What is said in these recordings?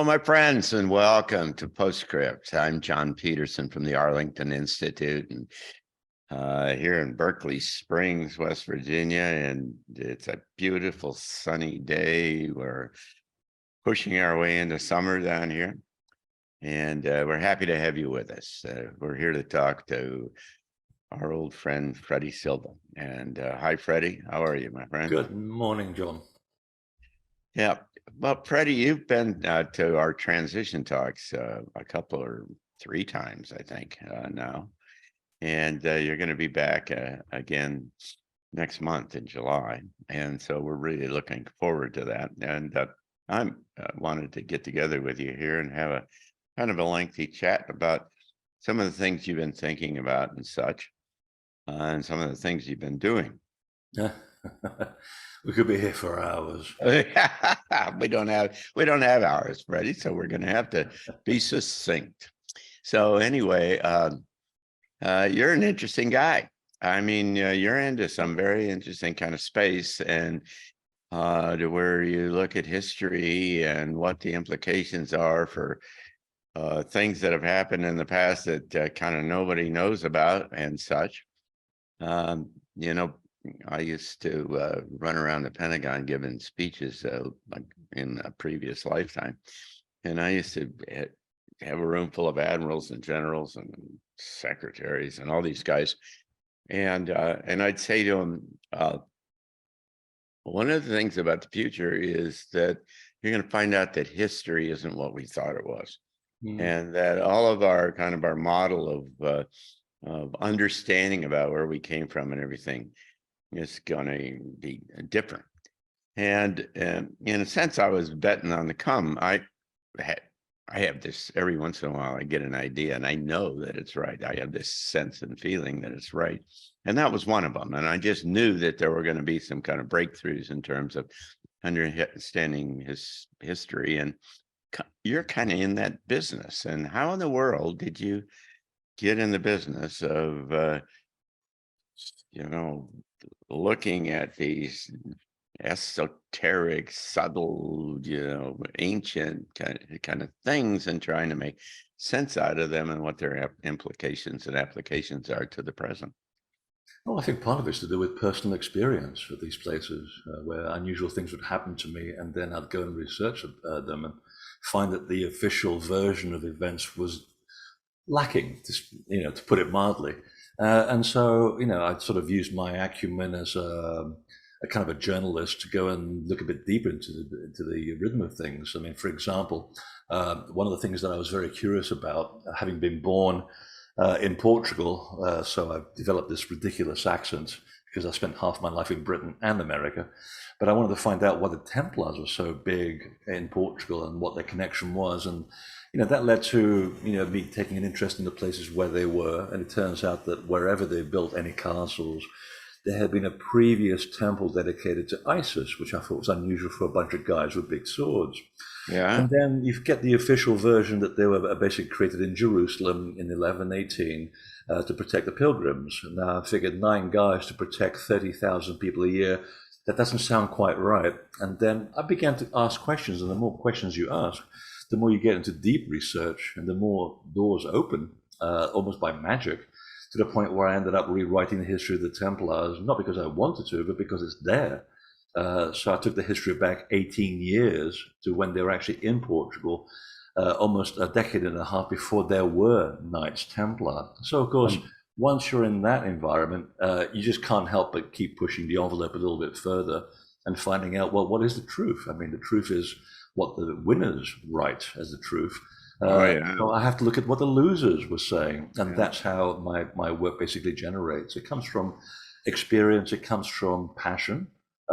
my friends, and welcome to Postscript. I'm John Petersen from the Arlington Institute, and here in Berkeley Springs, West Virginia, and it's a beautiful sunny day. We're pushing our way into summer down here, and we're happy to have you with us. We're here to talk to our old friend, Freddy Silva. And hi, Freddy. How are you, my friend? Good morning, John. Yeah. Well, Freddy, you've been to our transition talks a couple or three times, I think, now. And you're going to be back again next month in July. And so we're really looking forward to that. And I wanted to get together with you here and have a kind of a lengthy chat about some of the things you've been thinking about and such, and some of the things you've been doing. We could be here for hours. we don't have hours, Freddie, so we're going to have to be succinct. So anyway, you're an interesting guy. I mean, you're into some very interesting kind of space, and to where you look at history and what the implications are for things that have happened in the past that kind of nobody knows about and such. You know, I used to run around the Pentagon giving speeches like in a previous lifetime. And I used to have a room full of admirals and generals and secretaries and all these guys. And I'd say to them, one of the things about the future is that you're going to find out that history isn't what we thought it was. And that all of our kind of our model of understanding about where we came from and everything is going to be different. And in a sense, I was betting on the come. I have this every once in a while, I get an idea and I know that it's right. I have this sense and feeling that it's right. And that was one of them. And I just knew that there were going to be some kind of breakthroughs in terms of understanding his history. And you're kind of in that business. And how in the world did you get in the business of, looking at these esoteric, subtle, ancient kind of things and trying to make sense out of them and what their implications and applications are to the present? Well, I think part of it's to do with personal experience at these places where unusual things would happen to me, and then I'd go and research them and find that the official version of events was lacking, to put it mildly. And so, I'd sort of used my acumen as a kind of a journalist to go and look a bit deeper into the rhythm of things. I mean, for example, one of the things that I was very curious about, having been born in Portugal, so I've developed this ridiculous accent because I spent half my life in Britain and America. But I wanted to find out why the Templars were so big in Portugal and what their connection was. And that led to me taking an interest in the places where they were. And it turns out that wherever they built any castles, there had been a previous temple dedicated to Isis, which I thought was unusual for a bunch of guys with big swords. Yeah. And then you get the official version that they were basically created in Jerusalem in 1118 to protect the pilgrims. Now I figured 9 guys to protect 30,000 people a year. That doesn't sound quite right. And then I began to ask questions, and the more questions you ask, the more you get into deep research, and the more doors open, almost by magic, to the point where I ended up rewriting the history of the Templars, not because I wanted to, but because it's there. So I took the history back 18 years to when they were actually in Portugal, almost a decade and a half before there were Knights Templar. So, of course, once you're in that environment, you just can't help but keep pushing the envelope a little bit further and finding out, well, what is the truth? I mean, the truth is what the winners write as the truth. So I have to look at what the losers were saying. And that's how my work basically generates. It comes from experience. It comes from passion.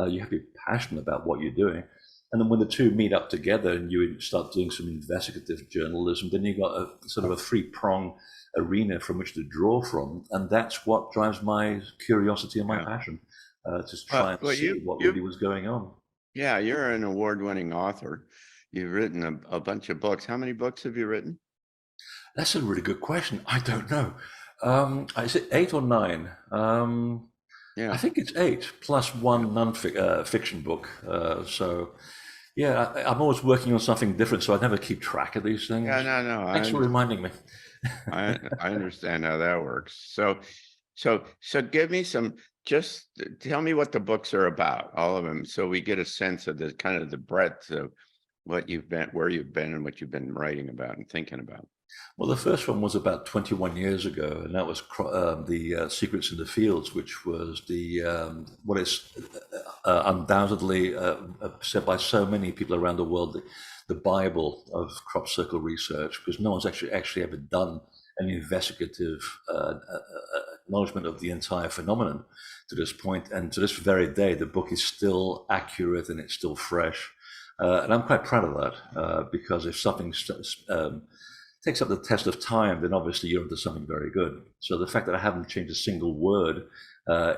You have to be passionate about what you're doing. And then when the two meet up together and you start doing some investigative journalism, then you've got a sort of a 3-prong arena from which to draw from. And that's what drives my curiosity and my passion, to try and see what really was going on. Yeah, you're an award-winning author. You've written a bunch of books. How many books have you written? That's a really good question. I don't know. Is it 8 or 9? I think it's 8 plus one non-fiction book. So Yeah, I'm always working on something different, so I never keep track of these things. Yeah, no, Thanks for reminding me. I understand how that works. So give me some, just tell me what the books are about, all of them, so we get a sense of the kind of the breadth of what you've been, where you've been, and what you've been writing about and thinking about. Well, the first one was about 21 years ago, and that was the Secrets in the Fields, which was the what is undoubtedly said by so many people around the world, the Bible of crop circle research, because no one's actually ever done an investigative acknowledgement of the entire phenomenon to this point. And to this very day, the book is still accurate and it's still fresh. And I'm quite proud of that, because if something takes up the test of time, then obviously you're into something very good. So the fact that I haven't changed a single word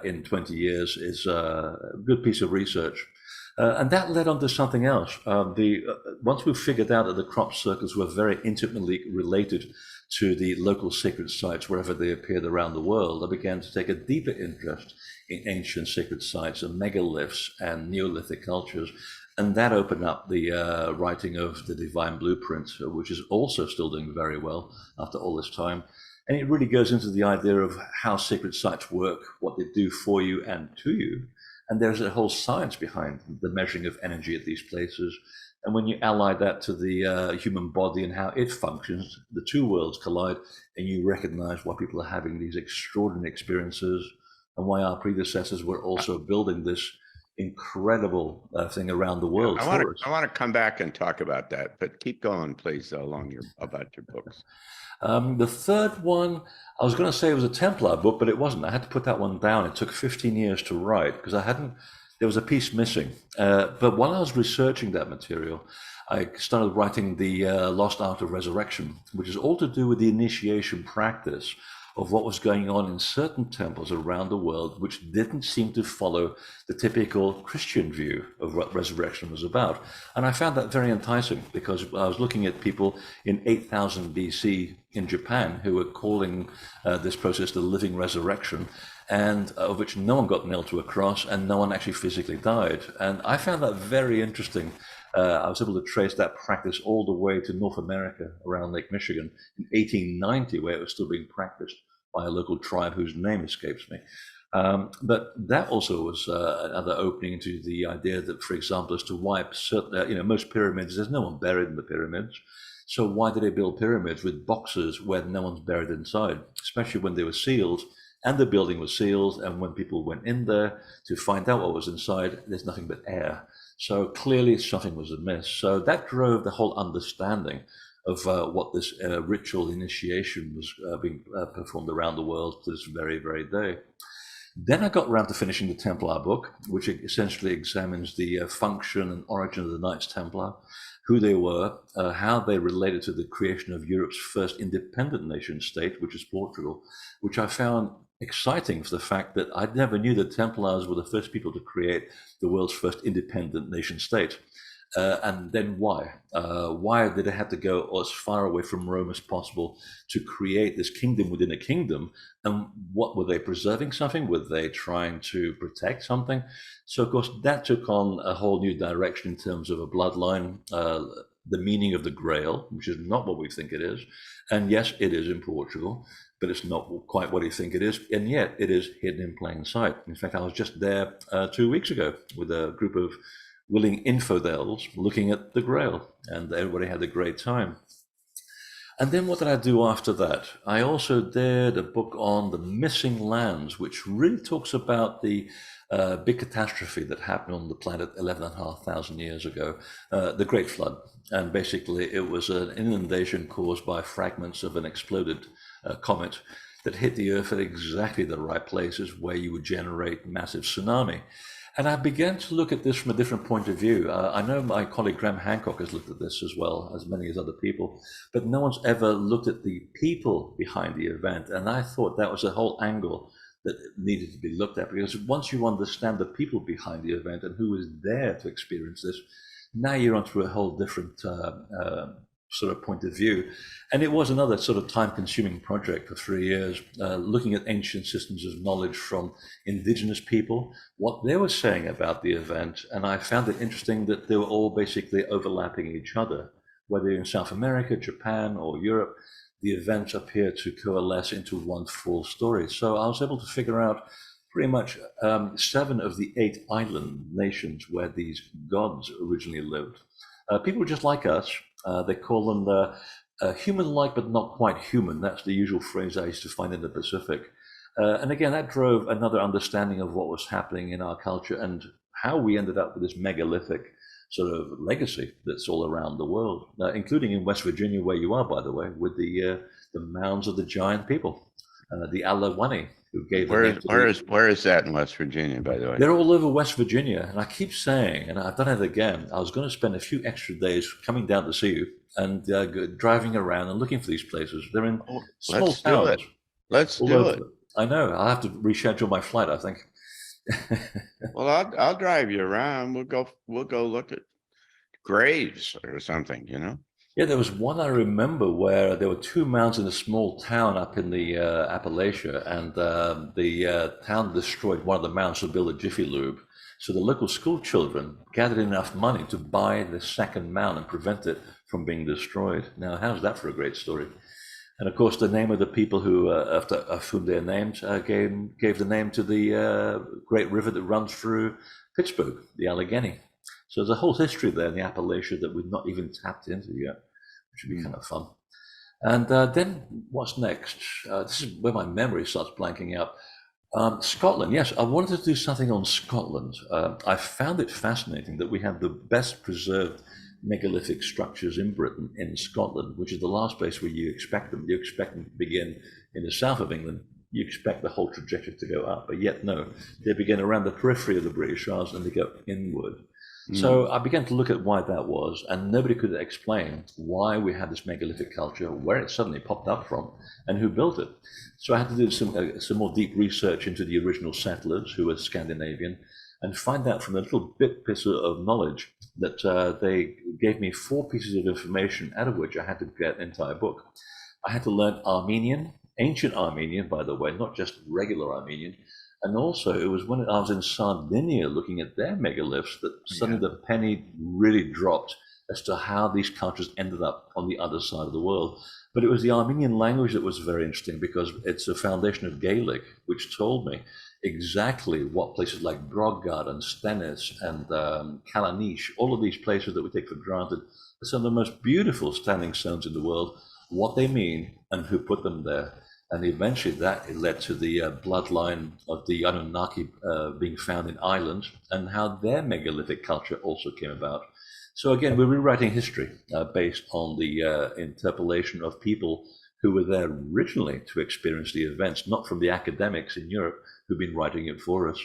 in 20 years is a good piece of research. And that led on to something else. Once we figured out that the crop circles were very intimately related to the local sacred sites wherever they appeared around the world, I began to take a deeper interest in ancient sacred sites and megaliths and Neolithic cultures. And that opened up the writing of the Divine Blueprint, which is also still doing very well after all this time. And it really goes into the idea of how sacred sites work, what they do for you and to you. And there's a whole science behind the measuring of energy at these places. And when you ally that to the human body and how it functions, the two worlds collide, and you recognize why people are having these extraordinary experiences and why our predecessors were also building this incredible thing around the world. I want to come back and talk about that, but keep going, please, about your books. The third one, I was going to say it was a Templar book, but it wasn't. I had to put that one down. It took 15 years to write because there was a piece missing. But while I was researching that material, I started writing the Lost Art of Resurrection, which is all to do with the initiation practice of what was going on in certain temples around the world, which didn't seem to follow the typical Christian view of what resurrection was about. And I found that very enticing because I was looking at people in 8000 BC in Japan who were calling this process the living resurrection, and of which no one got nailed to a cross and no one actually physically died. And I found that very interesting. I was able to trace that practice all the way to North America around Lake Michigan in 1890, where it was still being practiced by a local tribe whose name escapes me. But that also was another opening to the idea that, for example, as to why certain, most pyramids, there's no one buried in the pyramids. So why do they build pyramids with boxes where no one's buried inside, especially when they were sealed and the building was sealed, and when people went in there to find out what was inside, there's nothing but air. So clearly something was amiss. So that drove the whole understanding of what this ritual initiation was being performed around the world to this very, very day. Then I got around to finishing the Templar book, which essentially examines the function and origin of the Knights Templar, who they were, how they related to the creation of Europe's first independent nation state, which is Portugal, which I found exciting for the fact that I never knew that Templars were the first people to create the world's first independent nation state. And then why? Why did they have to go as far away from Rome as possible to create this kingdom within a kingdom? And what were they preserving something? Were they trying to protect something? So, of course, that took on a whole new direction in terms of a bloodline, the meaning of the Grail, which is not what we think it is. And yes, it is in Portugal, but it's not quite what you think it is. And yet it is hidden in plain sight. In fact, I was just there 2 weeks ago with a group of willing infidels looking at the Grail, and everybody had a great time. And then what did I do after that? I also did a book on the missing lands, which really talks about the big catastrophe that happened on the planet 11,500 years ago, the Great Flood. And basically it was an inundation caused by fragments of an exploded comet that hit the Earth at exactly the right places where you would generate massive tsunami. And I began to look at this from a different point of view. I know my colleague Graham Hancock has looked at this as well, as many as other people, but no one's ever looked at the people behind the event. And I thought that was a whole angle that needed to be looked at, because once you understand the people behind the event and who was there to experience this, now you're onto a whole different sort of point of view. And it was another sort of time-consuming project for 3 years, looking at ancient systems of knowledge from indigenous people, what they were saying about the event. And I found it interesting that they were all basically overlapping each other. Whether you're in South America, Japan, or Europe, the events appear to coalesce into one full story. So I was able to figure out pretty much 7 of the 8 island nations where these gods originally lived. People just like us. They call them human-like, but not quite human. That's the usual phrase I used to find in the Pacific. And again, that drove another understanding of what was happening in our culture and how we ended up with this megalithic sort of legacy that's all around the world, including in West Virginia, where you are, by the way, with the mounds of the giant people, the Alawani, who gave where is that in West Virginia, by the way? They're all over West Virginia, and I keep saying, and I've done it again, I was going to spend a few extra days coming down to see you and driving around and looking for these places. They're in small towns. Let's do it. I know. I'll have to reschedule my flight, I think. Well, I'll drive you around. We'll go look at graves or something, you know. Yeah, there was one I remember where there were 2 mounds in a small town up in the Appalachia, and the town destroyed one of the mounds to build a Jiffy Lube. So the local school children gathered enough money to buy the second mound and prevent it from being destroyed. Now, how's that for a great story? And of course, the name of the people who, of whom they're named, gave the name to the great river that runs through Pittsburgh, the Allegheny. So there's a whole history there in the Appalachia that we've not even tapped into yet, which would be kind of fun. And then what's next? This is where my memory starts blanking out. Scotland, yes, I wanted to do something on Scotland. I found it fascinating that we have the best preserved megalithic structures in Britain, in Scotland, which is the last place where you expect them. You expect them to begin in the south of England. You expect the whole trajectory to go up, but yet no. They begin around the periphery of the British Isles and they go inward. So I began to look at why that was, and nobody could explain why we had this megalithic culture, where it suddenly popped up from, and who built it. So I had to do some more deep research into the original settlers, who were Scandinavian, and find out from a little piece of knowledge that they gave me 4 pieces of information, out of which I had to get an entire book. I had to learn Armenian, ancient Armenian, by the way, not just regular Armenian. And also, it was when I was in Sardinia looking at their megaliths that suddenly the penny really dropped as to how these cultures ended up on the other side of the world. But it was the Armenian language that was very interesting because it's a foundation of Gaelic, which told me exactly what places like Brogard and Stennis and Callanish, all of these places that we take for granted, are some of the most beautiful standing stones in the world, what they mean and who put them there. And eventually that led to the bloodline of the Anunnaki being found in Ireland and how their megalithic culture also came about. So again, we're rewriting history based on the interpolation of people who were there originally to experience the events, not from the academics in Europe who've been writing it for us.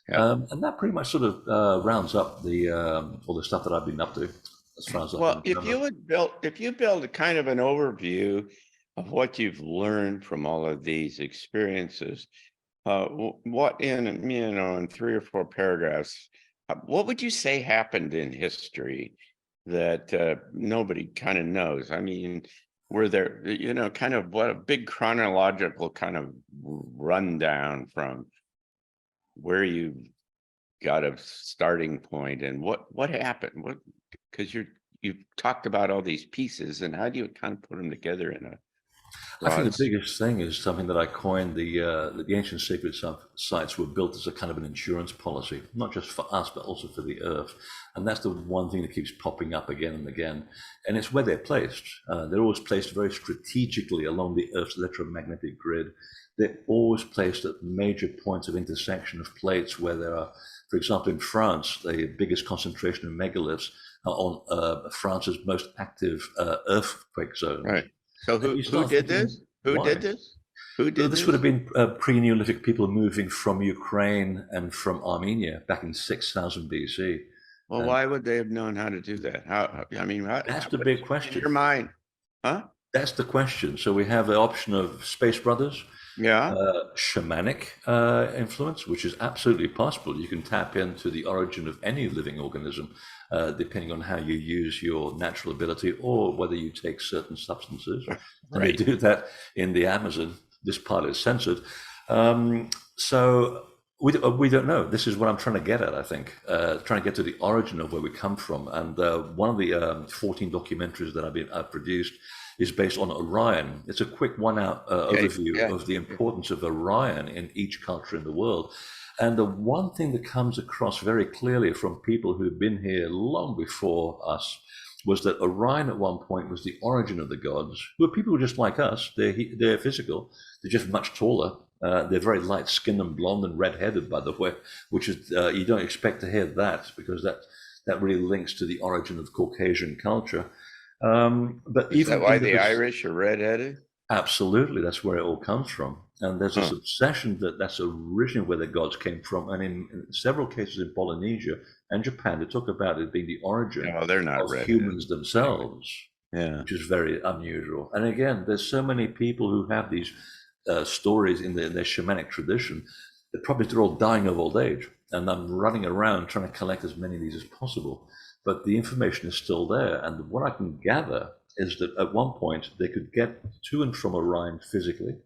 And that pretty much sort of rounds up the all the stuff that I've been up to as far as I can remember. If you build a kind of an overview of what you've learned from all of these experiences, what in 3 or 4 paragraphs, what would you say happened in history that nobody kind of knows? I mean, were there, kind of what a big chronological kind of rundown from where you got a starting point and what happened? Because you've talked about all these pieces, and how do you kind of put them together in a I think the biggest thing is something that I coined, the ancient sacred sites were built as a kind of an insurance policy, not just for us, but also for the earth. And that's the one thing that keeps popping up again and again. And it's where they're placed. They're always placed very strategically along the earth's electromagnetic grid. They're always placed at major points of intersection of plates where there are, for example, in France, the biggest concentration of megaliths are on France's most active earthquake zone. Right. So who did this? Who did this? This would have been pre-Neolithic people moving from Ukraine and from Armenia back in 6000 BC. Well, why would they have known how to do that? That's the big question. In your mind, huh? That's the question. So we have the option of Space Brothers, Yeah. Shamanic influence, which is absolutely possible. You can tap into the origin of any living organism, depending on how you use your natural ability or whether you take certain substances. And they Right. do that in the Amazon. This part is censored. So we don't know. This is what I'm trying to get at, I think, trying to get to the origin of where we come from. And one of the 14 documentaries that I've produced is based on Orion. It's a quick one-out overview of the importance of Orion in each culture in the world. And the one thing that comes across very clearly from people who've been here long before us was that Orion at one point was the origin of the gods, who are people just like us. They're physical. They're just much taller. They're very light-skinned and blonde and red-headed, by the way, which is you don't expect to hear that, because that really links to the origin of Caucasian culture. But Is that why the Irish are redheaded? Absolutely, that's where it all comes from. And there's this obsession that's originally where the gods came from. And in several cases in Polynesia and Japan, they talk about it being the origin they're not of redheaded. humans themselves, which is very unusual. And again, there's so many people who have these stories in their shamanic tradition. They're all dying of old age. And I'm running around trying to collect as many of these as possible. But the information is still there. And what I can gather is that at one point they could get to and from Orion physically.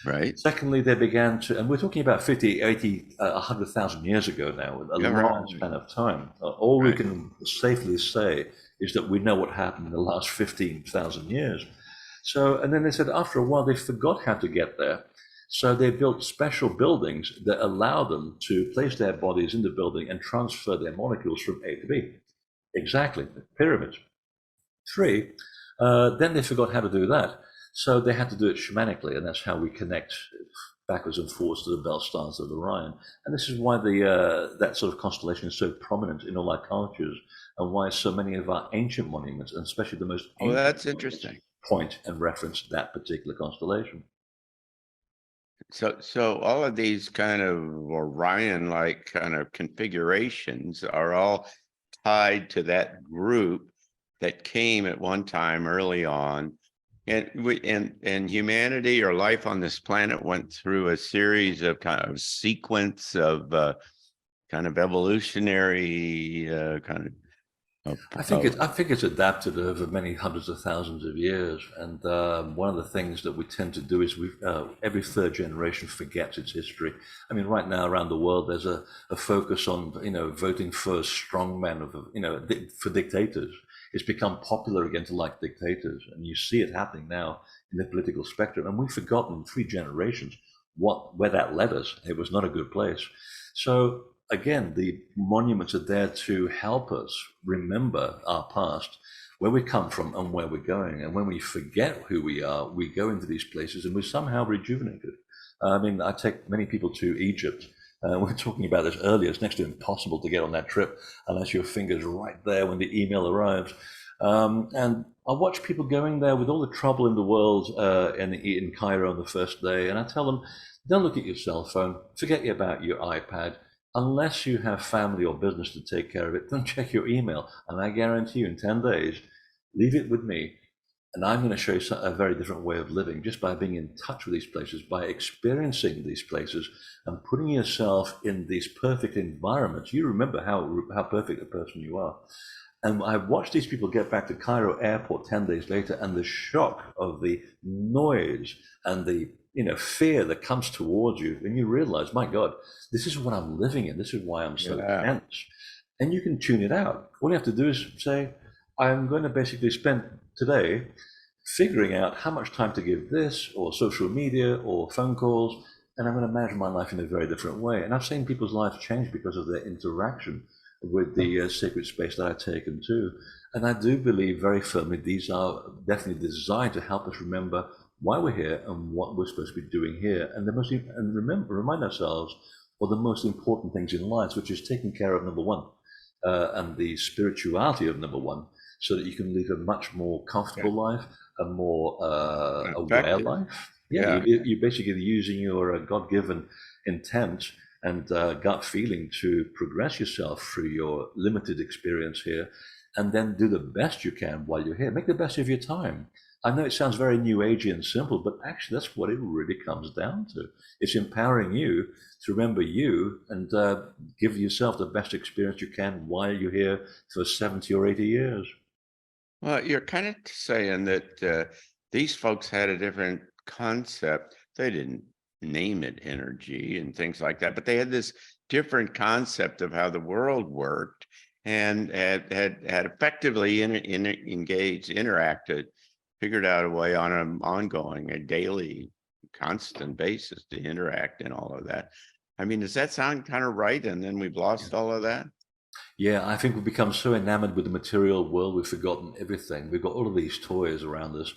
Right. Secondly, they began to, and we're talking about 50, 80, 100,000 years ago now, a long span of time. All we can safely say is that we know what happened in the last 15,000 years. So, and then they said after a while, they forgot how to get there. So they built special buildings that allow them to place their bodies in the building and transfer their molecules from A to B. Exactly, pyramids. 3, then they forgot how to do that. So they had to do it shamanically, and that's how we connect backwards and forwards to the bell stars of Orion. And this is why that sort of constellation is so prominent in all our cultures, and why so many of our ancient monuments, and especially the most ancient that's interesting, point and reference that particular constellation. So all of these kind of Orion-like kind of configurations are all tied to that group that came at one time early on. And humanity or life on this planet went through a series of kind of sequence of kind of evolutionary kind of. I think it's adapted over many hundreds of thousands of years, and one of the things that we tend to do is every third generation forgets its history. I mean, right now around the world, there's a focus on voting for strongmen for dictators. It's become popular again to like dictators, and you see it happening now in the political spectrum. And we've forgotten in 3 generations where that led us. It was not a good place. So again, the monuments are there to help us remember our past, where we come from and where we're going. And when we forget who we are, we go into these places and we're somehow rejuvenated. I mean, I take many people to Egypt. We were talking about this earlier. It's next to impossible to get on that trip unless your finger's right there when the email arrives. And I watch people going there with all the trouble in the world in Cairo on the first day. And I tell them, don't look at your cell phone. Forget about your iPad. Unless you have family or business to take care of it, don't check your email. And I guarantee you in 10 days, leave it with me. And I'm going to show you a very different way of living just by being in touch with these places, by experiencing these places and putting yourself in these perfect environments. You remember how perfect a person you are. And I watched these people get back to Cairo airport 10 days later, and the shock of the noise and the fear that comes towards you, and you realize, my God, this is what I'm living in. This is why I'm so tense. And you can tune it out. All you have to do is say, I'm going to basically spend today figuring out how much time to give this or social media or phone calls, and I'm going to manage my life in a very different way. And I've seen people's lives change because of their interaction with the sacred space that I've taken to. And I do believe very firmly these are definitely designed to help us remember why we're here and what we're supposed to be doing here. And remind ourselves of the most important things in life, which is taking care of number one, and the spirituality of number one, so that you can live a much more comfortable life, a more aware life. You're basically using your God-given intent and gut feeling to progress yourself through your limited experience here, and then do the best you can while you're here. Make the best of your time. I know it sounds very new agey and simple, but actually that's what it really comes down to. It's empowering you to remember you and give yourself the best experience you can while you're here for 70 or 80 years. Well, you're kind of saying that these folks had a different concept. They didn't name it energy and things like that, but they had this different concept of how the world worked and had effectively engaged, interacted, figured out a way on an ongoing, a daily, constant basis to interact and all of that. I mean, does that sound kind of right? And then we've lost all of that? Yeah, I think we've become so enamored with the material world, we've forgotten everything. We've got all of these toys around us,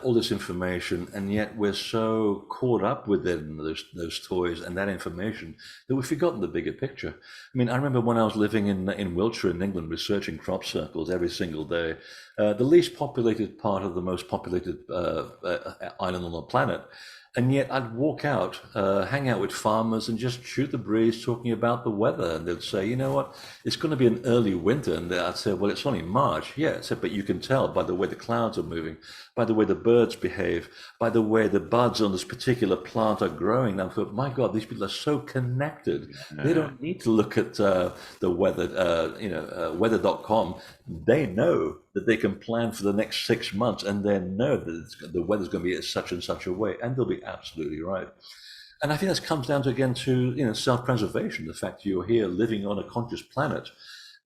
all this information, and yet we're so caught up within those toys and that information that we've forgotten the bigger picture. I mean, I remember when I was living in Wiltshire in England, researching crop circles every single day, the least populated part of the most populated island on the planet. And yet I'd walk out, hang out with farmers and just shoot the breeze talking about the weather. And they'd say, you know what, it's going to be an early winter. And I'd say, well, it's only March. Yeah, I said, but you can tell by the way the clouds are moving, by the way the birds behave, by the way the buds on this particular plant are growing. And I thought, my God, these people are so connected. They don't need to look at the weather, weather.com. They know that they can plan for the next 6 months and then know that the weather's going to be such and such a way, and they'll be absolutely right. And I think this comes down to, again, to self-preservation, the fact you're here living on a conscious planet,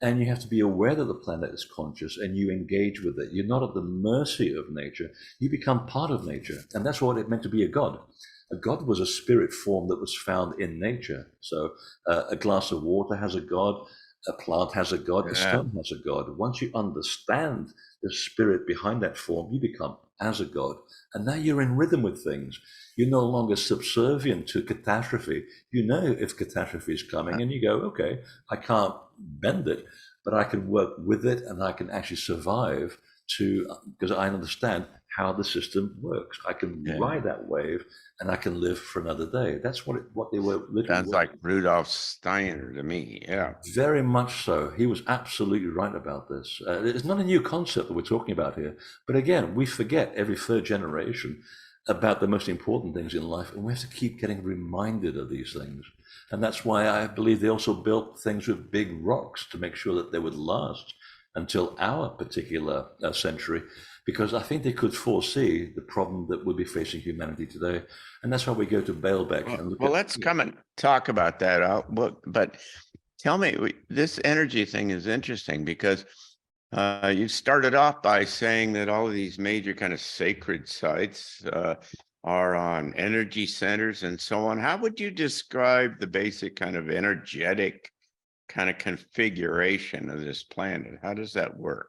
and you have to be aware that the planet is conscious and you engage with it. You're not at the mercy of nature. You become part of nature, and that's what it meant to be a god. A god was a spirit form that was found in nature. So a glass of water has a god. A plant has a god, a stone has a god. Once you understand the spirit behind that form, you become as a god. And now you're in rhythm with things. You're no longer subservient to catastrophe. You know if catastrophe is coming and you go, okay, I can't bend it, but I can work with it and I can actually survive because I understand how the system works. I can ride that wave and I can live for another day. That's what they were literally. Sounds like Rudolf Steiner to me. Yeah. Very much so. He was absolutely right about this. It's not a new concept that we're talking about here. But again, we forget every third generation about the most important things in life. And we have to keep getting reminded of these things. And that's why I believe they also built things with big rocks to make sure that they would last until our particular century, because I think they could foresee the problem that would be facing humanity today. And that's why we go to Baalbek. Let's come and talk about that. But tell me, this energy thing is interesting because you started off by saying that all of these major kind of sacred sites are on energy centers and so on. How would you describe the basic kind of energetic kind of configuration of this planet? How does that work?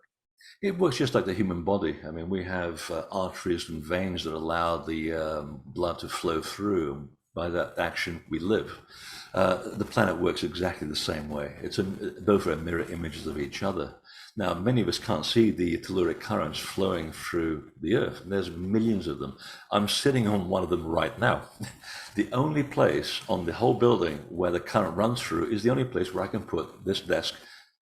It works just like the human body. I mean, we have arteries and veins that allow the blood to flow through. By that action, we live. The planet works exactly the same way. Both are mirror images of each other. Now, many of us can't see the telluric currents flowing through the Earth. And there's millions of them. I'm sitting on one of them right now. The only place on the whole building where the current runs through is the only place where I can put this desk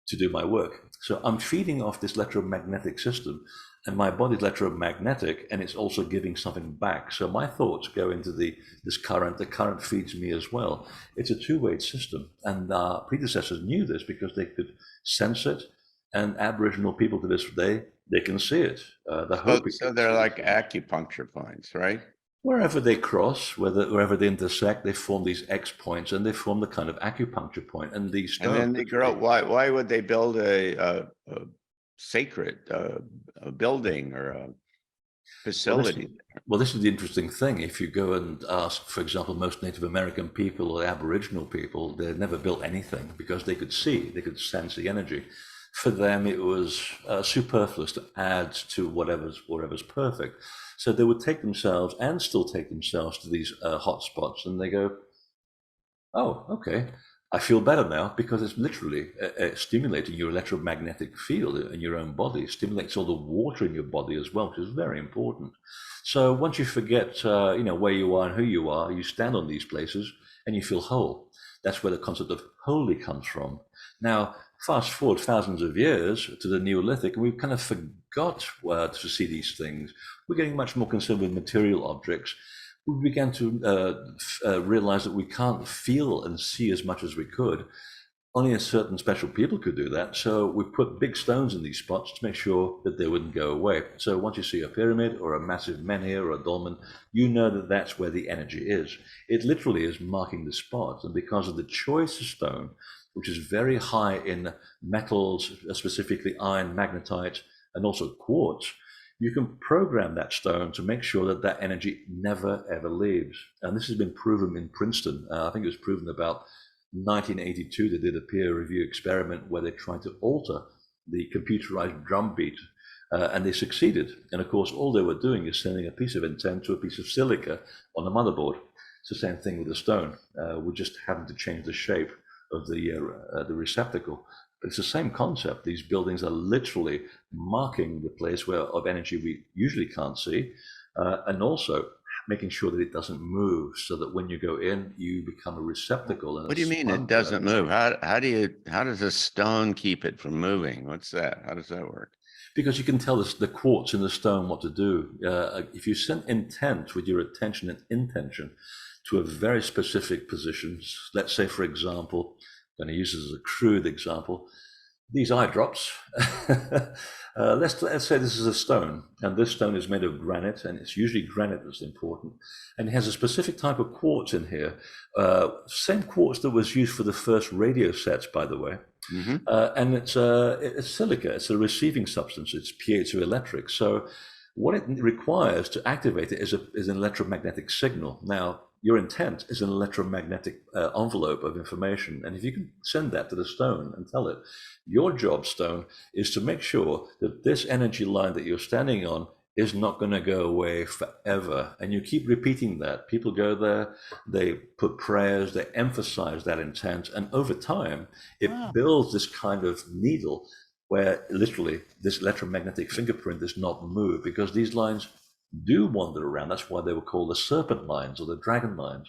to do my work. So I'm feeding off this electromagnetic system, and my body's electromagnetic, and it's also giving something back. So my thoughts go into this current. The current feeds me as well. It's a two-way system, and our predecessors knew this because they could sense it. And Aboriginal people to this day, they can see it. So they're like acupuncture points, right? Wherever they cross, wherever they intersect, they form these X points, and they form the kind of acupuncture point. And these stones. And then they grow. Why would they build a sacred building or a facility? Well, this is the interesting thing. If you go and ask, for example, most Native American people or Aboriginal people, they never built anything because they could see, they could sense the energy. For them, it was superfluous to add to whatever's perfect. So they would take themselves and still take themselves to these hot spots, and they go, oh, okay, I feel better now, because it's literally stimulating your electromagnetic field in your own body. It stimulates all the water in your body as well, which is very important. So once you forget where you are and who you are, you stand on these places and you feel whole. That's where the concept of holy comes from. Now, fast forward thousands of years to the Neolithic, and we've kind of got to see these things. We're getting much more concerned with material objects. We began to realize that we can't feel and see as much as we could. Only a certain special people could do that. So we put big stones in these spots to make sure that they wouldn't go away. So once you see a pyramid or a massive menhir or a dolmen, you know that that's where the energy is. It literally is marking the spot. And because of the choice of stone, which is very high in metals, specifically iron, magnetite, and also quartz, you can program that stone to make sure that that energy never, ever leaves. And this has been proven in Princeton. I think it was proven about 1982. They did a peer review experiment where they tried to alter the computerized drum beat, and they succeeded. And of course, all they were doing is sending a piece of intent to a piece of silica on the motherboard. It's the same thing with the stone. We just happened to change the shape of the receptacle. But it's the same concept. These buildings are literally marking the place where of energy we usually can't see, and also making sure that it doesn't move, so that when you go in, you become a receptacle. And What do you mean it doesn't move? How does a stone keep it from moving? What's that? How does that work? Because you can tell the quartz in the stone what to do. If you send intent with your attention and intention to a very specific position, let's say, for example, I'm going to use this as a crude example, these eye drops. Let's say this is a stone, and this stone is made of granite, and it's usually granite that's important, and it has a specific type of quartz in here, same quartz that was used for the first radio sets, by the way. Mm-hmm. And it's silica. It's a receiving substance. It's piezoelectric. So what it requires to activate it is an electromagnetic signal. Now, your intent is an electromagnetic envelope of information. And if you can send that to the stone and tell it, your job, stone, is to make sure that this energy line that you're standing on is not going to go away forever. And you keep repeating that. People go there, they put prayers, they emphasize that intent. And over time, it builds this kind of needle where literally this electromagnetic fingerprint does not move, because these lines do wander around. That's why they were called the serpent lines or the dragon lines,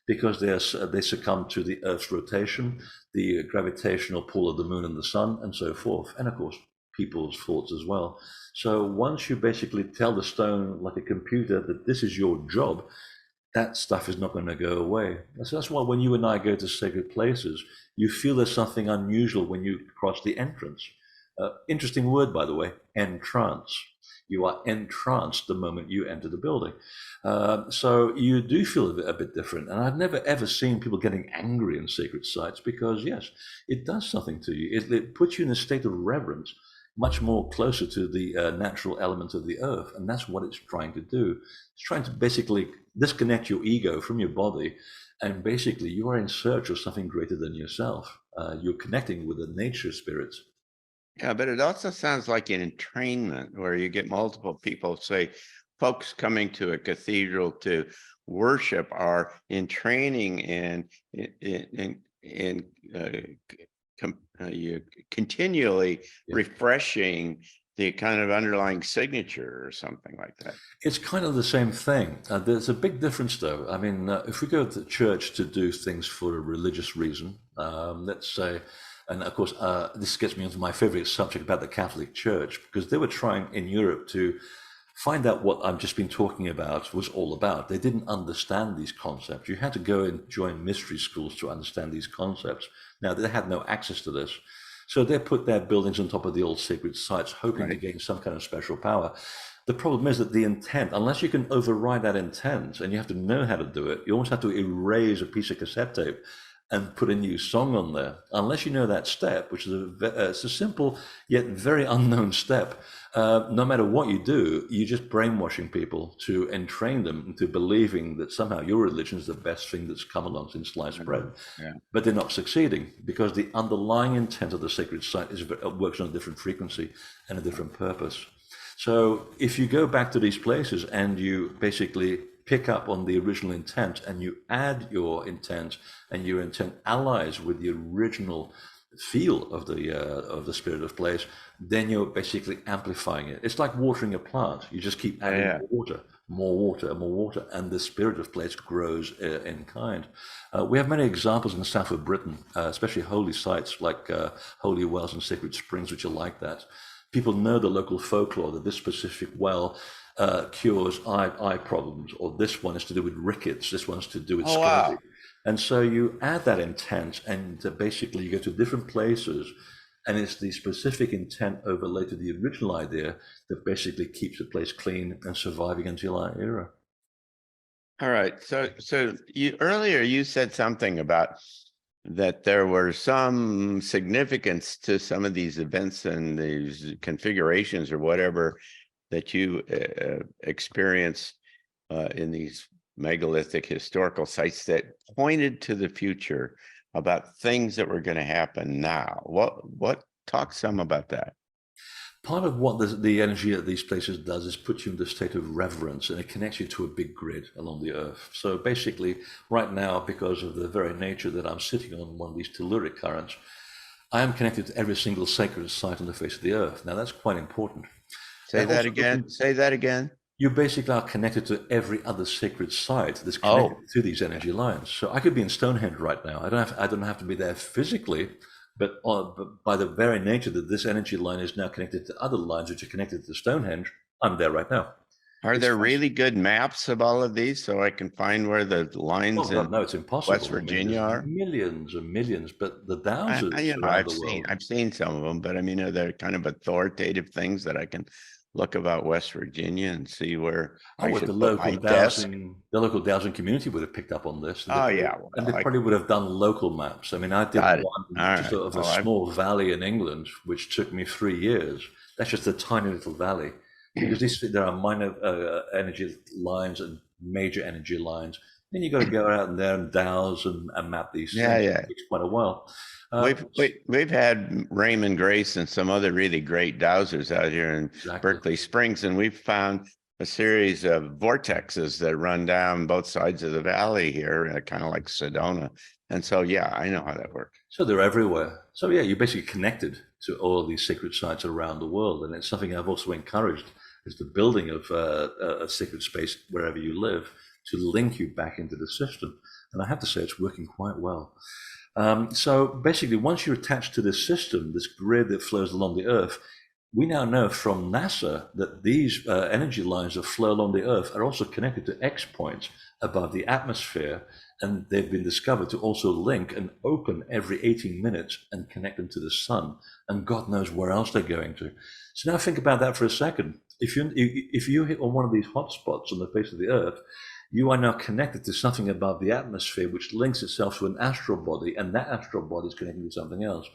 because they succumb to the Earth's rotation, the gravitational pull of the moon and the sun, and so forth. And of course, people's thoughts as well. So once you basically tell the stone, like a computer, that this is your job, that stuff is not going to go away. So that's why when you and I go to sacred places, you feel there's something unusual when you cross the entrance. Interesting word, by the way, entrance. You are entranced the moment you enter the building. So you do feel a bit different. And I've never, ever seen people getting angry in sacred sites, because, yes, it does something to you. It puts you in a state of reverence, much more closer to the natural element of the earth. And that's what it's trying to do. It's trying to basically disconnect your ego from your body. And basically, you are in search of something greater than yourself. You're connecting with the nature spirits. Yeah, but it also sounds like an entrainment where you get multiple people, say, folks coming to a cathedral to worship are in training and you continually refreshing the kind of underlying signature or something like that. It's kind of the same thing. There's a big difference, though. I mean, if we go to church to do things for a religious reason, let's say, and of course, this gets me onto my favorite subject about the Catholic Church, because they were trying in Europe to find out what I've just been talking about was all about. They didn't understand these concepts. You had to go and join mystery schools to understand these concepts. Now, they had no access to this. So they put their buildings on top of the old sacred sites, hoping to gain some kind of special power. The problem is that the intent, unless you can override that intent, and you have to know how to do it, you almost have to erase a piece of cassette tape and put a new song on there. Unless you know that step, which is it's a simple yet very unknown step, no matter what you do, you're just brainwashing people to entrain them into believing that somehow your religion is the best thing that's come along since sliced bread. Yeah. But they're not succeeding, because the underlying intent of the sacred site works on a different frequency and a different purpose. So if you go back to these places and you basically pick up on the original intent and you add your intent, and your intent allies with the original feel of the spirit of place, then you're basically amplifying it. It's like watering a plant. You just keep adding more water, and the spirit of place grows in kind. We have many examples in the south of Britain, especially holy sites like holy wells and sacred springs, which are like that. people know the local folklore that this specific well cures eye problems, or this one is to do with rickets, this one's to do with Oh, scurvy. wow. And so you add that intent, and basically you go to different places, and it's the specific intent overlaid to the original idea that basically keeps the place clean and surviving until our era. All right. So you earlier you said something about that there were some significance to some of these events and these configurations or whatever that you experience in these megalithic historical sites that pointed to the future about things that were going to happen now. What talk some about that? Part of what the energy at these places does is put you in the state of reverence, and it connects you to a big grid along the earth. So basically, right now, because of the very nature that I'm sitting on one of these telluric currents, I am connected to every single sacred site on the face of the earth. Now, that's quite important. Say that again. Say that again. You basically are connected to every other sacred site that's connected to these energy lines. So I could be in Stonehenge right now. I don't have to be there physically, but by the very nature that this energy line is now connected to other lines which are connected to Stonehenge, I'm there right now. Are there really good maps of all of these so I can find where the lines in No, it's impossible. West Virginia are? Millions and millions, but the thousands around the world. I've seen some of them, but I mean, are there kind of authoritative things that I can look about West Virginia and see where I should put my desk? The local dowsing community would have picked up on this. And they probably would have done local maps. I mean, I did one just of a small valley in England, which took me 3 years. That's just a tiny little valley, because there are minor energy lines and major energy lines. Then you got to go out there and dowse and map these things. It takes quite a while. We've had Raymond Grace and some other really great dowsers out here in Berkeley Springs, and we've found a series of vortexes that run down both sides of the valley here, kind of like Sedona. And so, yeah, I know how that works. So they're everywhere. So yeah, you're basically connected to all of these sacred sites around the world, and it's something I've also encouraged, is the building of a sacred space wherever you live to link you back into the system. And I have to say, it's working quite well. So basically, once you're attached to this system, this grid that flows along the Earth, we now know from NASA that these energy lines that flow along the Earth are also connected to X points above the atmosphere, and they've been discovered to also link and open every 18 minutes and connect them to the sun, and God knows where else they're going to. So now think about that for a second. If you hit on one of these hotspots on the face of the Earth, you are now connected to something above the atmosphere, which links itself to an astral body, and that astral body is connected to something else.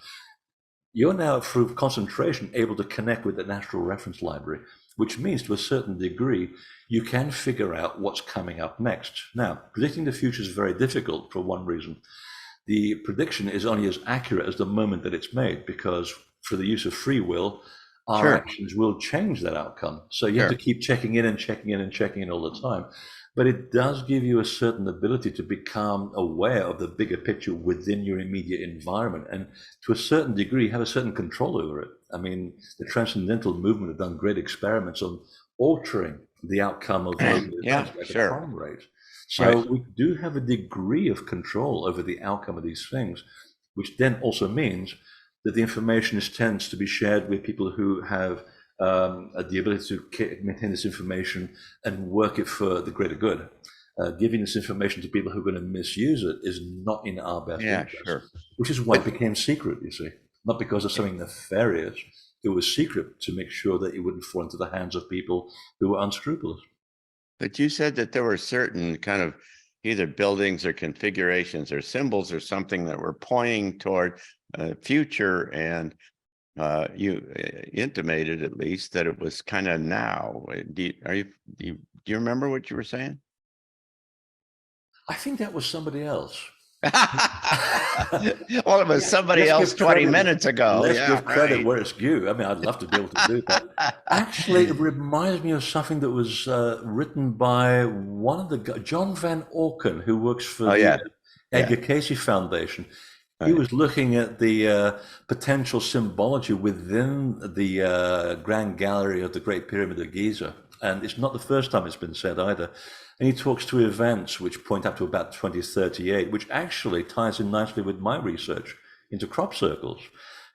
You're now, through concentration, able to connect with an astral reference library, which means to a certain degree, you can figure out what's coming up next. Now, predicting the future is very difficult for one reason. The prediction is only as accurate as the moment that it's made, because for the use of free will, our actions will change that outcome. So you have to keep checking in and checking in and checking in all the time. But it does give you a certain ability to become aware of the bigger picture within your immediate environment, and to a certain degree have a certain control over it. I mean, the Transcendental movement have done great experiments on altering the outcome of the crime rate. So we do have a degree of control over the outcome of these things, which then also means that the information tends to be shared with people who have the ability to maintain this information and work it for the greater good. Giving this information to people who are going to misuse it is not in our best interest, which is why it became secret, you see. Not because of something nefarious. It was secret to make sure that it wouldn't fall into the hands of people who were unscrupulous. But you said that there were certain kind of either buildings or configurations or symbols or something that were pointing toward future, and you intimated at least that it was kind of now. Do you remember what you were saying? I think that was somebody else. Well, it was somebody else 20 minutes ago. Let's give credit where it's due. I mean, I'd love to be able to do that. Actually, it reminds me of something that was written by one of the John Van Auken, who works for the Edgar Cayce Foundation. He was looking at the potential symbology within the Grand Gallery of the Great Pyramid of Giza. And it's not the first time it's been said either. And he talks to events which point up to about 2038, which actually ties in nicely with my research into crop circles.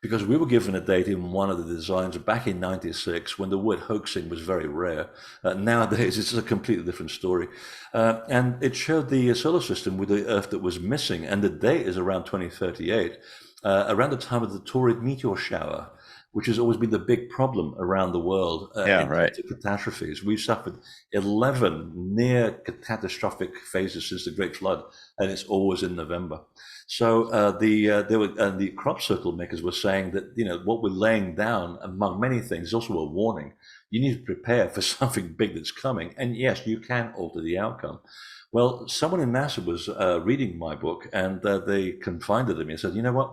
because we were given a date in one of the designs back in '96 when the word hoaxing was very rare. Nowadays, it's a completely different story. And it showed the solar system with the Earth that was missing. And the date is around 2038, around the time of the Taurid meteor shower, which has always been the big problem around the world in terms of catastrophes. We've suffered 11 near catastrophic phases since the Great Flood, and it's always in November. So the crop circle makers were saying that, you know, what we're laying down, among many things, is also a warning. You need to prepare for something big that's coming, and yes, you can alter the outcome. Well, someone in NASA was reading my book, and they confided in me and said, you know what?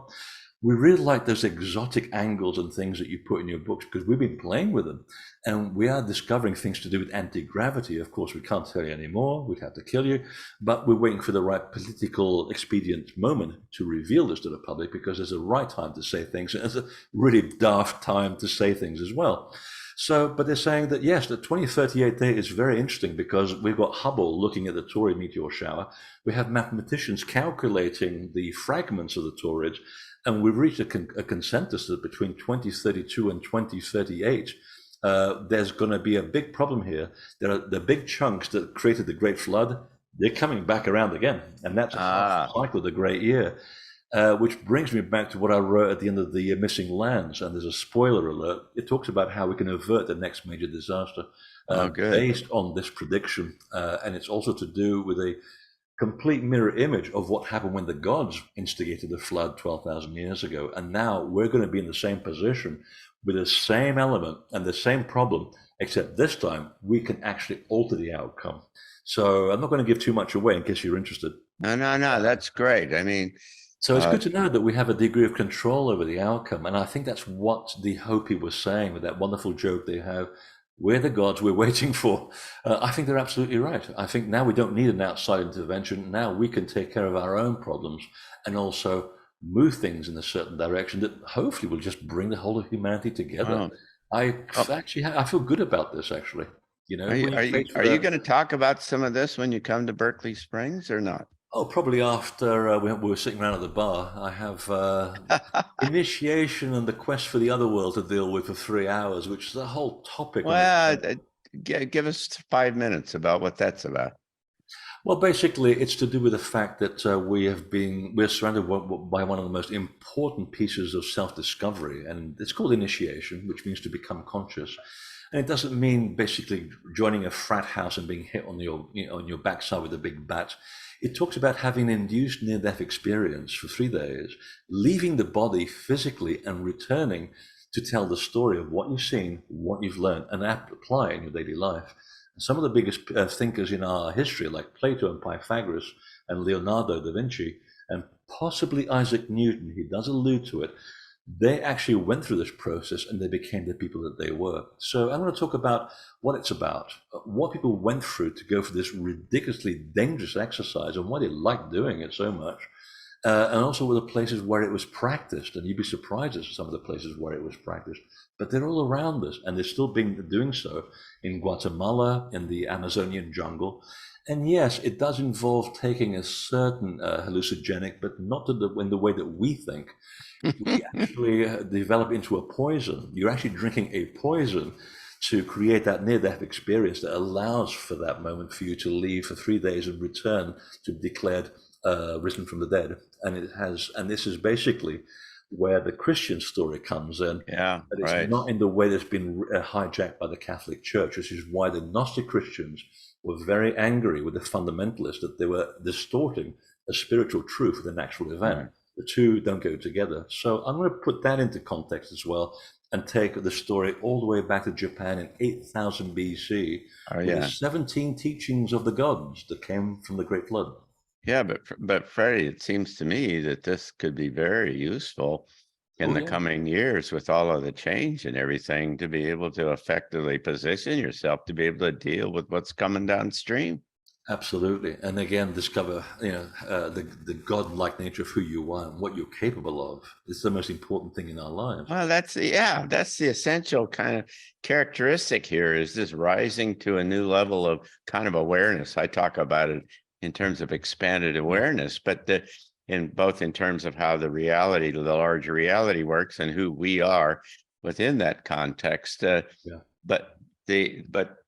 We really like those exotic angles and things that you put in your books because we've been playing with them, and we are discovering things to do with anti-gravity. Of course, we can't tell you anymore. We'd have to kill you, but we're waiting for the right political expedient moment to reveal this to the public, because there's a right time to say things, and there's a really daft time to say things as well. So, but they're saying that, yes, the 2038 date is very interesting because we've got Hubble looking at the Taurid meteor shower. We have mathematicians calculating the fragments of the Taurids, and we've reached a consensus that between 2032 and 2038, there's going to be a big problem here. There are the big chunks that created the Great Flood. They're coming back around again, and that's a half cycle of the Great Year. Which brings me back to what I wrote at the end of the Missing Lands, and there's a spoiler alert. It talks about how we can avert the next major disaster based on this prediction, and it's also to do with a complete mirror image of what happened when the gods instigated the flood 12,000 years ago. And now we're going to be in the same position with the same element and the same problem, except this time we can actually alter the outcome. So I'm not going to give too much away in case you're interested. No, that's great. I mean, so it's good to know that we have a degree of control over the outcome. And I think that's what the Hopi was saying with that wonderful joke they have. We're the gods we're waiting for. I think they're absolutely right. I think now we don't need an outside intervention. Now we can take care of our own problems and also move things in a certain direction that hopefully will just bring the whole of humanity together. I feel good about this, actually. You know, are you going to talk about some of this when you come to Berkeley Springs or not? Oh, probably after we were sitting around at the bar. I have initiation and the quest for the otherworld to deal with for 3 hours, which is the whole topic. Well, give us 5 minutes about what that's about. Well, basically, it's to do with the fact that we're surrounded by one of the most important pieces of self-discovery, and it's called initiation, which means to become conscious. And it doesn't mean basically joining a frat house and being hit on your backside with a big bat. It talks about having an induced near-death experience for 3 days, leaving the body physically and returning to tell the story of what you've seen, what you've learned, and apply in your daily life. Some of the biggest thinkers in our history, like Plato and Pythagoras and Leonardo da Vinci, and possibly Isaac Newton, he does allude to it, they actually went through this process and they became the people that they were. So I'm going to talk about what it's about, what people went through to go for this ridiculously dangerous exercise and why they like doing it so much. And also with the places where it was practiced. And you'd be surprised at some of the places where it was practiced. But they're all around us, and they're still doing so in Guatemala, in the Amazonian jungle. And yes, it does involve taking a certain hallucinogenic, but not in the way that we think. We actually develop into a poison. You're actually drinking a poison to create that near-death experience that allows for that moment for you to leave for 3 days and return to declared risen from the dead. And this is basically where the Christian story comes in. Yeah, but it's not in the way that's been hijacked by the Catholic Church, which is why the Gnostic Christians were very angry with the fundamentalists, that they were distorting a spiritual truth with a natural event. Right. The two don't go together. So I'm going to put that into context as well and take the story all the way back to Japan in 8000 BC with the 17 teachings of the gods that came from the Great Flood. Yeah, but Freddie, it seems to me that this could be very useful in the coming years with all of the change and everything, to be able to effectively position yourself to be able to deal with what's coming downstream. Absolutely. And again, discover, the godlike nature of who you are and what you're capable of. It's the most important thing in our lives. Well, that's the essential kind of characteristic here, is this rising to a new level of kind of awareness. I talk about it in terms of expanded awareness, but in both in terms of how the larger reality works and who we are within that context. But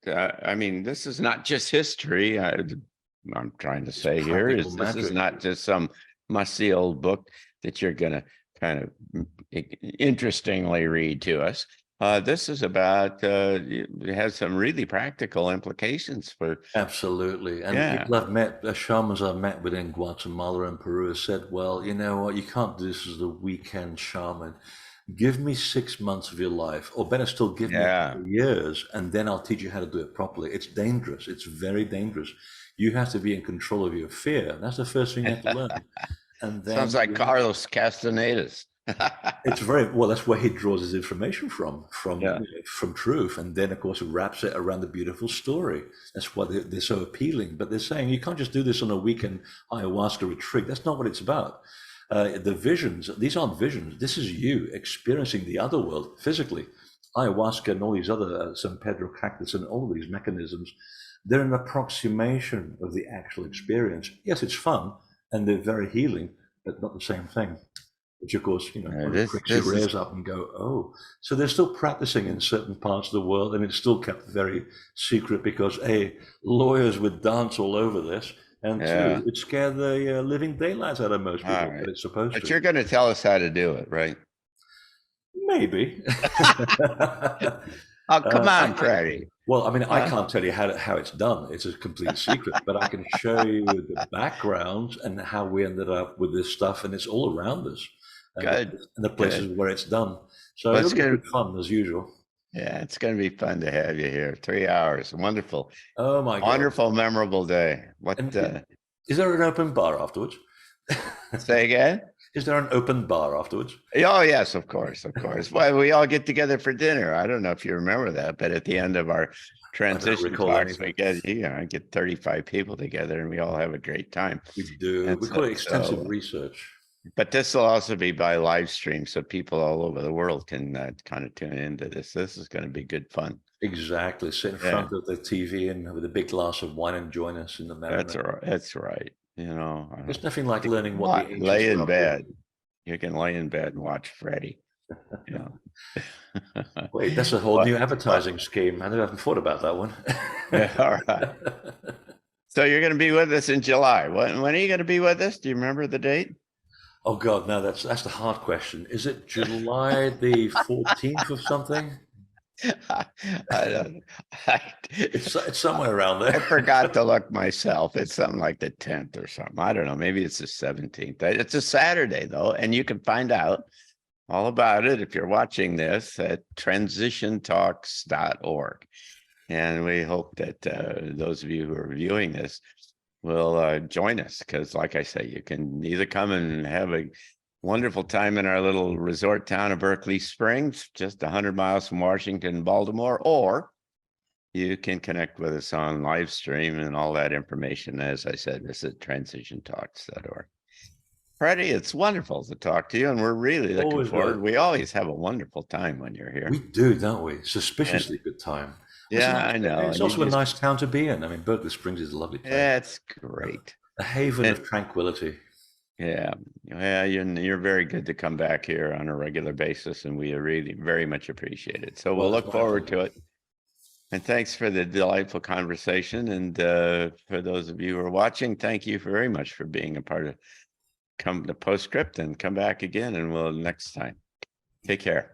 I mean, this is not just history. I'm trying to say here is this is not just some musty old book that you're going to kind of interestingly read to us. This is about, it has some really practical implications for. Absolutely. And people I've met, shamans I've met within Guatemala and Peru have said, well, you know what, you can't do this as a weekend shaman. Give me 6 months of your life, or better still, give me 2 years, and then I'll teach you how to do it properly. It's dangerous. It's very dangerous. You have to be in control of your fear. That's the first thing you have to learn. And then sounds like Carlos Castaneda's. It's very well. That's where he draws his information from truth, and then of course wraps it around the beautiful story. That's why they're so appealing. But they're saying you can't just do this on a weekend ayahuasca retreat. That's not what it's about. The visions, these aren't visions. This is you experiencing the other world physically. Ayahuasca and all these other San Pedro cactus and all these mechanisms, they're an approximation of the actual experience. Yes, it's fun and they're very healing, but not the same thing. Which of course, you know, pricks your ears up and go, oh. So they're still practicing in certain parts of the world, and it's still kept very secret because A, lawyers would dance all over this, and two, it scared the living daylights out of most people, but it's supposed to. But you're going to tell us how to do it, right? Maybe. Oh, come on, Freddy. Well, I mean, I can't tell you how it's done. It's a complete secret, but I can show you the background and how we ended up with this stuff, and it's all around us. Good. And the places where it's done. So it's going to be fun as usual. Yeah, it's going to be fun to have you here. 3 hours. Wonderful. Oh my God. Wonderful, memorable day. What is there an open bar afterwards? Say again? Is there an open bar afterwards? Oh, yes, of course, of course. Well, we all get together for dinner. I don't know if you remember that, but at the end of our transition talks, we get 35 people together and we all have a great time. We do. And we call it extensive research. But this will also be by live stream, so people all over the world can kind of tune into this. This is going to be good fun. Exactly. Sit in front of the TV and with a big glass of wine and join us in the merriment. That's right. That's right. You know, there's nothing like learning what the lay in bed. You can lay in bed and watch Freddy. You know. Wait, that's a whole new advertising scheme. I haven't thought about that one. All right. So you're going to be with us in July. When are you going to be with us? Do you remember the date? Oh God, no, that's the hard question. Is it July the 14th or something? I don't know. It's somewhere around there. I forgot to look myself. It's something like the 10th or something. I don't know. Maybe it's the 17th. It's a Saturday though, and you can find out all about it if you're watching this at TransitionTalks.org. And we hope that those of you who are viewing this will join us, because like I say, you can either come and have a wonderful time in our little resort town of Berkeley Springs, just 100 miles from Washington and Baltimore, or you can connect with us on live stream, and all that information, as I said, is at TransitionTalks.org. Freddy, it's wonderful to talk to you, and we're really looking forward. We always have a wonderful time when you're here. We do, don't we? Suspiciously good time. Yeah, I know. It's also a nice town to be in. I mean, Berkeley Springs is a lovely place. Yeah, it's great. A haven of tranquility. Yeah, you're very good to come back here on a regular basis, and we really very much appreciate it. So we'll look forward to it. And thanks for the delightful conversation. And for those of you who are watching, thank you very much for being a part of the Postscript, and come back again, and we'll next time. Take care.